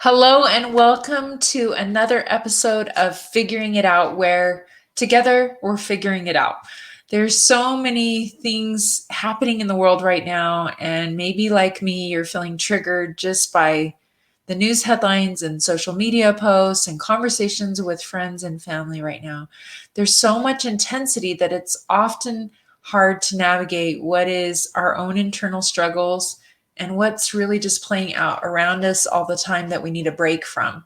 Hello and welcome to another episode of Figuring It Out, where together we're figuring it out. There's so many things happening in the world right now, and maybe like me, you're feeling triggered just by the news headlines and social media posts and conversations with friends and family right now. There's so much intensity that it's often hard to navigate what is our own internal struggles and what's really just playing out around us all the time that we need a break from.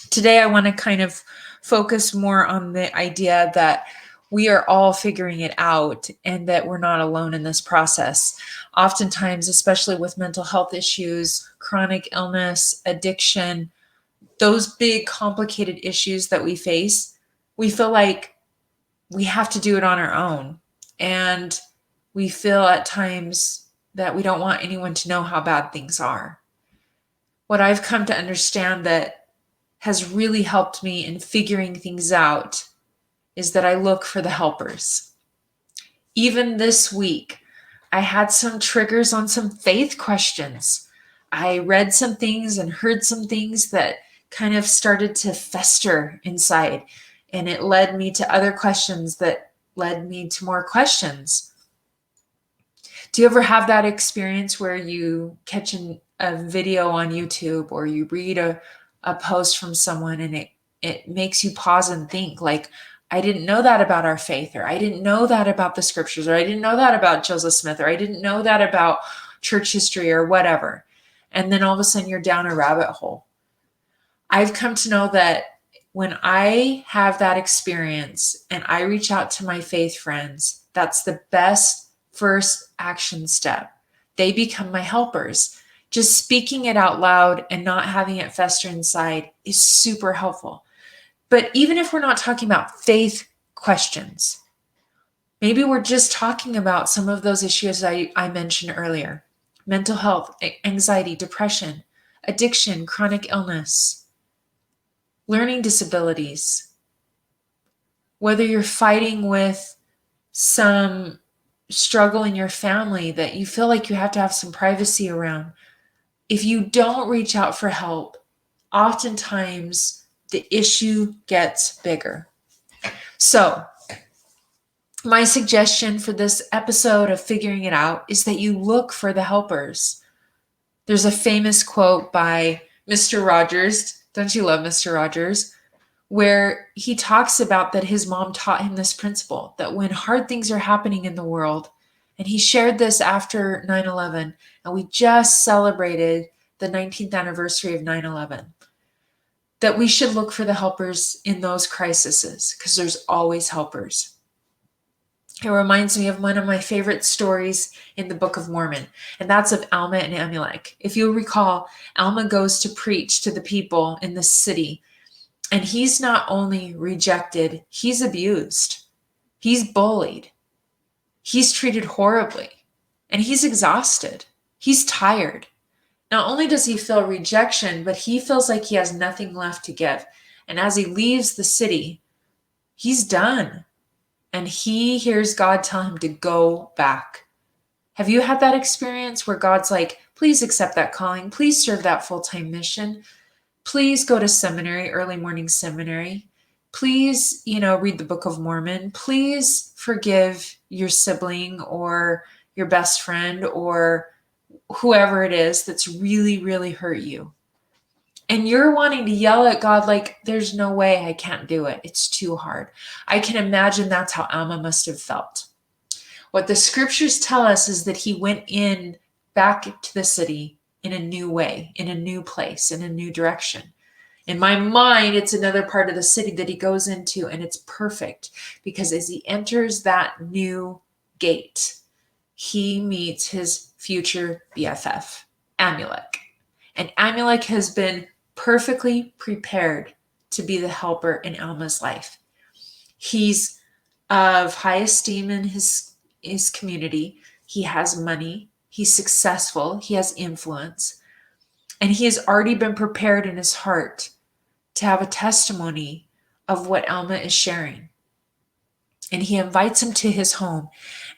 Today, I want to kind of focus more on the idea that we are all figuring it out and that we're not alone in this process. Oftentimes, especially with mental health issues, chronic illness, addiction, those big complicated issues that we face, we feel like we have to do it on our own. And we feel at times that we don't want anyone to know how bad things are. What I've come to understand that has really helped me in figuring things out is that I look for the helpers. Even this week, I had some triggers on some faith questions. I read some things and heard some things that kind of started to fester inside, and it led me to other questions that led me to more questions. Do you ever have that experience where you catch a video on YouTube or you read a post from someone and it makes you pause and think like, I didn't know that about our faith, or I didn't know that about the scriptures, or I didn't know that about Joseph Smith, or I didn't know that about church history or whatever. And then all of a sudden you're down a rabbit hole. I've come to know that when I have that experience and I reach out to my faith friends, that's the best first action step. They become my helpers. Just speaking it out loud and not having it fester inside is super helpful. But even if we're not talking about faith questions, maybe we're just talking about some of those issues I mentioned earlier: mental health, anxiety, depression, addiction, chronic illness, learning disabilities, whether you're fighting with some struggle in your family that you feel like you have to have some privacy around. If you don't reach out for help, oftentimes the issue gets bigger. So, my suggestion for this episode of Figuring It Out is that you look for the helpers. There's a famous quote by Mr. Rogers. Don't you love Mr. Rogers? Where he talks about that his mom taught him this principle, that when hard things are happening in the world, and he shared this after 9/11, and we just celebrated the 19th anniversary of 9/11, that we should look for the helpers in those crises because there's always helpers. It reminds me of one of my favorite stories in the Book of Mormon, and that's of Alma and Amulek. If you'll recall, Alma goes to preach to the people in the city, and he's not only rejected, he's abused, he's bullied, he's treated horribly, and he's exhausted, he's tired. Not only does he feel rejection, but he feels like he has nothing left to give. And as he leaves the city, he's done. And he hears God tell him to go back. Have you had that experience where God's like, please accept that calling, please serve that full-time mission, please go to seminary, early morning seminary, please, read the Book of Mormon, please forgive your sibling or your best friend or whoever it is that's really, really hurt you. And you're wanting to yell at God like, there's no way, I can't do it. It's too hard. I can imagine that's how Alma must have felt. What the scriptures tell us is that he went in back to the city in a new way, in a new place, in a new direction. In my mind, it's another part of the city that he goes into, and it's perfect because as he enters that new gate, he meets his future BFF, Amulek. And Amulek has been perfectly prepared to be the helper in Alma's life. He's of high esteem in his community. He has money. He's successful. He has influence. And he has already been prepared in his heart to have a testimony of what Alma is sharing. And he invites him to his home,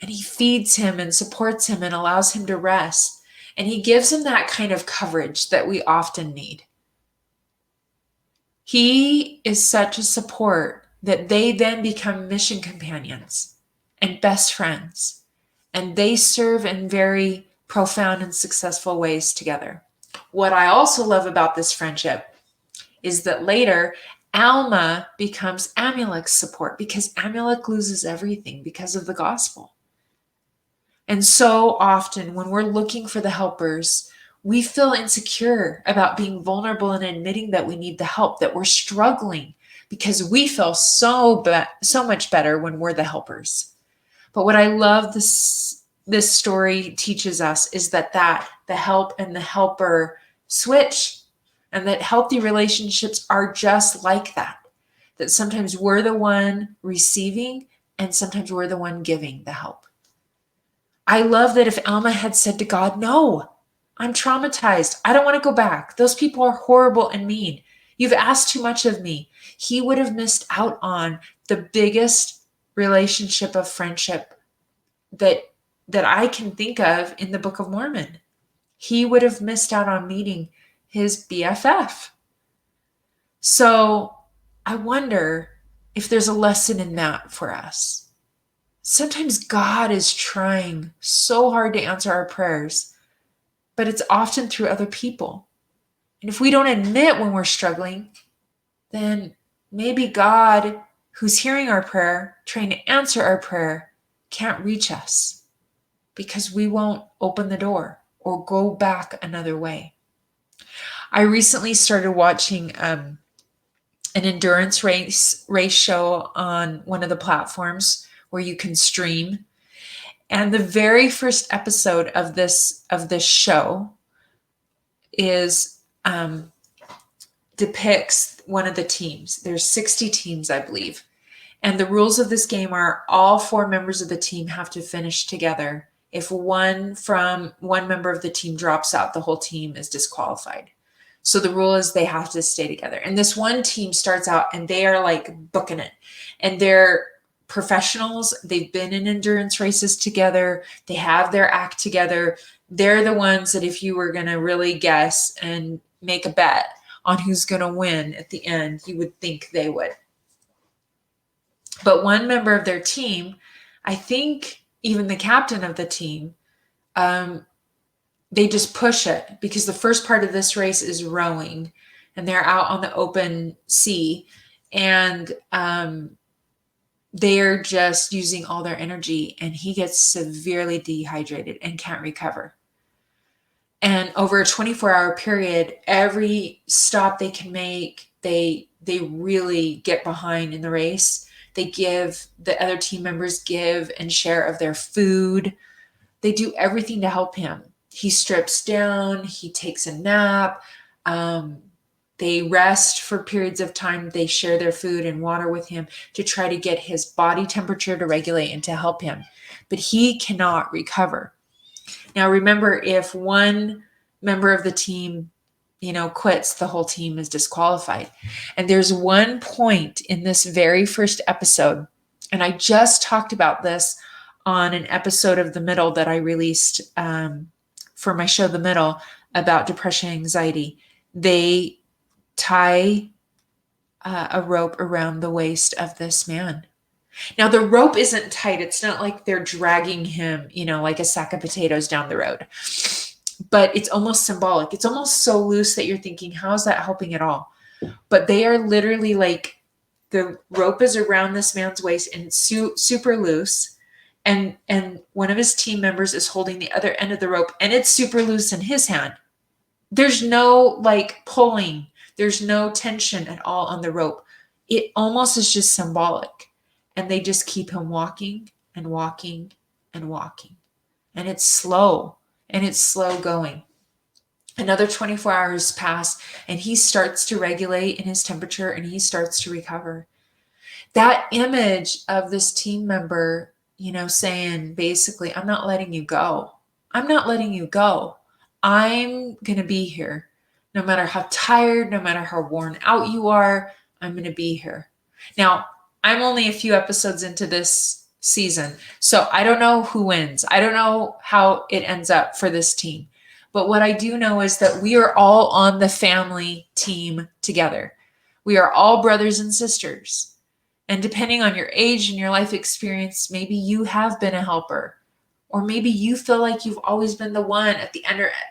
and he feeds him and supports him and allows him to rest. And he gives him that kind of coverage that we often need. He is such a support that they then become mission companions and best friends, and they serve in very profound and successful ways together. What I also love about this friendship is that later Alma becomes Amulek's support because Amulek loses everything because of the gospel. And so often when we're looking for the helpers, we feel insecure about being vulnerable and admitting that we need the help, that we're struggling because we feel so much better when we're the helpers. But what I love this story teaches us is that the help and the helper switch, and that healthy relationships are just like that. That sometimes we're the one receiving and sometimes we're the one giving the help. I love that if Alma had said to God, "No, I'm traumatized. I don't want to go back. Those people are horrible and mean. You've asked too much of me," he would have missed out on the biggest relationship of friendship that I can think of in the Book of Mormon. He would have missed out on meeting his BFF. So I wonder if there's a lesson in that for us. Sometimes God is trying so hard to answer our prayers, but it's often through other people. And if we don't admit when we're struggling, then maybe God, who's hearing our prayer, trying to answer our prayer, can't reach us because we won't open the door or go back another way. I recently started watching an endurance race show on one of the platforms where you can stream. And the very first episode of this show is depicts one of the teams. There's 60 teams, I believe. And the rules of this game are all 4 members of the team have to finish together. If one member of the team drops out, the whole team is disqualified. So the rule is they have to stay together. And this one team starts out and they are like booking it. And they're professionals. They've been in endurance races together. They have their act together. They're the ones that if you were going to really guess and make a bet on who's going to win at the end, you would think they would. But one member of their team, I think even the captain of the team, they just push it because the first part of this race is rowing and they're out on the open sea and they're just using all their energy and he gets severely dehydrated and can't recover. And over a 24-hour period, every stop they can make, they really get behind in the race. They give, the other team members give and share of their food. They do everything to help him. He strips down, he takes a nap, they rest for periods of time. They share their food and water with him to try to get his body temperature to regulate and to help him. But he cannot recover. Now, remember, if one member of the team, quits, the whole team is disqualified. And there's one point in this very first episode, and I just talked about this on an episode of The Middle that I released for my show, The Middle, about depression and anxiety. They tie a rope around the waist of this man. Now, the rope isn't tight. It's not like they're dragging him, like a sack of potatoes down the road. But it's almost symbolic. It's almost so loose that you're thinking, how is that helping at all? But they are literally like, the rope is around this man's waist and it's super loose. And one of his team members is holding the other end of the rope and it's super loose in his hand. There's no pulling. There's no tension at all on the rope. It almost is just symbolic. And they just keep him walking and walking and walking. And it's slow. And it's slow going. Another 24 hours pass and he starts to regulate in his temperature and he starts to recover. That image of this team member, saying basically, I'm not letting you go. I'm not letting you go. I'm going to be here. No matter how tired, no matter how worn out you are, I'm going to be here. Now, I'm only a few episodes into this season, so I don't know who wins. I don't know how it ends up for this team. But what I do know is that we are all on the family team together. We are all brothers and sisters. And depending on your age and your life experience, maybe you have been a helper. Or maybe you feel like you've always been the one at the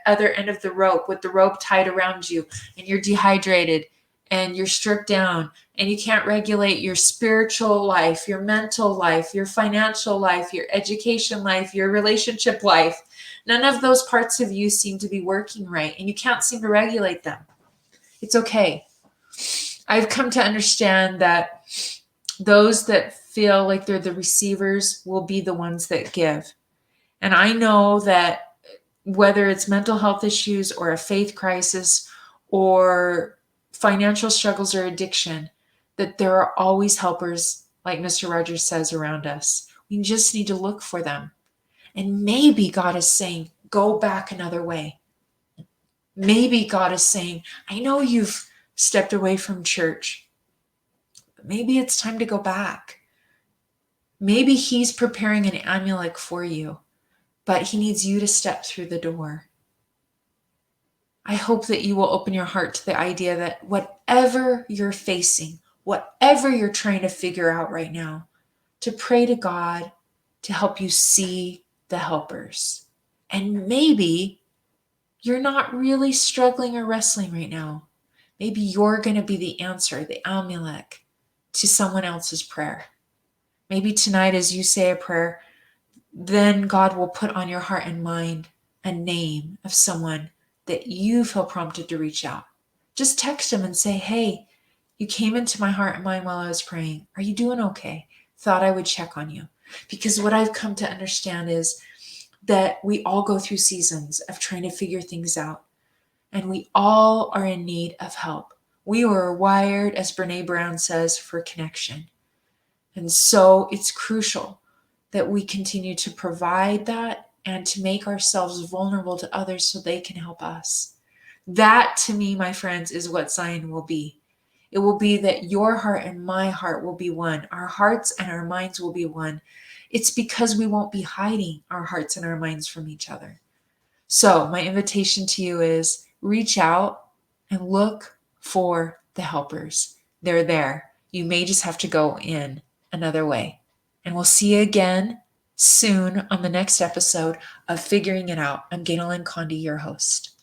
other end of the rope with the rope tied around you, and you're dehydrated and you're stripped down and you can't regulate your spiritual life, your mental life, your financial life, your education life, your relationship life. None of those parts of you seem to be working right, and you can't seem to regulate them. It's okay. I've come to understand that those that feel like they're the receivers will be the ones that give. And I know that whether it's mental health issues or a faith crisis or financial struggles or addiction, that there are always helpers, like Mr. Rogers says, around us. We just need to look for them. And maybe God is saying, go back another way. Maybe God is saying, I know you've stepped away from church, but maybe it's time to go back. Maybe He's preparing an amulet for you, but He needs you to step through the door. I hope that you will open your heart to the idea that whatever you're facing, whatever you're trying to figure out right now, to pray to God to help you see the helpers. And maybe you're not really struggling or wrestling right now. Maybe you're going to be the answer, the amulet to someone else's prayer. Maybe tonight, as you say a prayer, then God will put on your heart and mind a name of someone that you feel prompted to reach out. Just text them and say, hey, you came into my heart and mind while I was praying. Are you doing okay? Thought I would check on you. Because what I've come to understand is that we all go through seasons of trying to figure things out. And we all are in need of help. We were wired, as Brene Brown says, for connection. And so it's crucial that we continue to provide that and to make ourselves vulnerable to others so they can help us. That, to me, my friends, is what Zion will be. It will be that your heart and my heart will be one. Our hearts and our minds will be one. It's because we won't be hiding our hearts and our minds from each other. So my invitation to you is reach out and look for the helpers. They're there. You may just have to go in another way. And we'll see you again soon on the next episode of Figuring It Out. I'm Ganel-Lyn, your host.